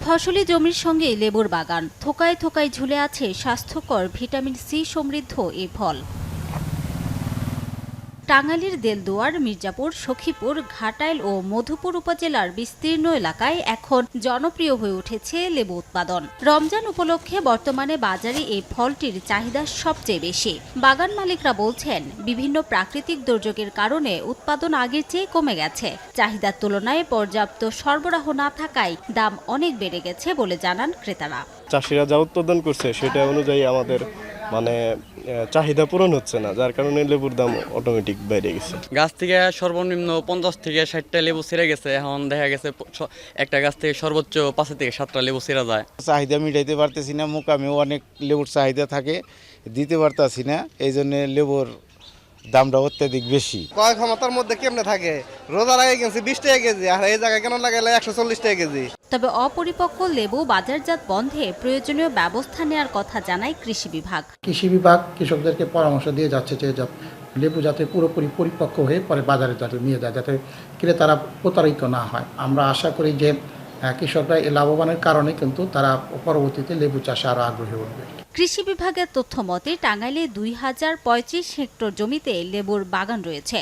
ফসলি জমির সঙ্গে লেবুর বাগান, থোকায় থোকায় ঝুলে আছে স্বাস্থ্যকর ভিটামিন সি সমৃদ্ধ এই ফল। টাঙ্গাইলের দেলদুয়ার, মির্জাপুর, সখীপুর, ঘাটাইল ও মধুপুর উপজেলার বিস্তীর্ণ এলাকায় এখন জনপ্রিয় হয়ে উঠেছে লেবু উৎপাদন। রমজান উপলক্ষে বর্তমানে বাজারে এই ফলটির চাহিদা সবচেয়ে বেশি। বাগান মালিকরা বলছেন, বিভিন্ন প্রাকৃতিক দুর্যোগের কারণে উৎপাদন আগের চেয়ে কমে গেছে। চাহিদার তুলনায় পর্যাপ্ত সরবরাহ না থাকায় দাম অনেক বেড়ে গেছে বলে জানান ক্রেতারা। চাষিরা যা উৎপাদন করছে সেটা অনুযায়ী আমাদের চাহিদা পূরণ হচ্ছে না, যার কারণে লেবুর দাম অটোমেটিক বেড়ে গেছে। গাছ থেকে সর্বনিম্ন 50 থেকে 60টা লেবু ছিঁড়ে গেছে। এখন দেখা গেছে একটা গাছ থেকে সর্বোচ্চ 5 থেকে 7টা লেবু ছিঁড়া যায়। চাহিদা মিটাইতে পারতেছি না, মোকামেও অনেক লেবুর চাহিদা থাকে, দিতে পারতাছি না, এই জন্য লেবুর দামটা অত্যাধিক বেশি। ক্রয় ক্ষমতার মধ্যে কেমনে থাকে? রোজা লাগে কিনছি 20 টাকা কেজি, আর এই জায়গায় কেন লাগাইলে 140 টাকা কেজি। তবে অপরিপক্ক লেবু বাজারজাত বন্ধে প্রয়োজনীয় ব্যবস্থা নেওয়ার কথা জানায় কৃষি বিভাগ। কৃষি বিভাগ কৃষকদেরকে পরামর্শ দিয়ে যাচ্ছে যে লেবু যাতে পুরোপুরি পরিপক্ক হয়ে পরে বাজারে যাতে নিয়ে যায়, যাতে ক্রেতারা প্রতারিত না হয়। আমরা আশা করি যে কৃষকরা এই লাভবানের কারণে কিন্তু তারা পরবর্তীতে লেবু চাষে আরও আগ্রহী হবে। কৃষি বিভাগের তথ্য মতে টাঙ্গাইলে 2035 হেক্টর জমিতে লেবুর বাগান রয়েছে।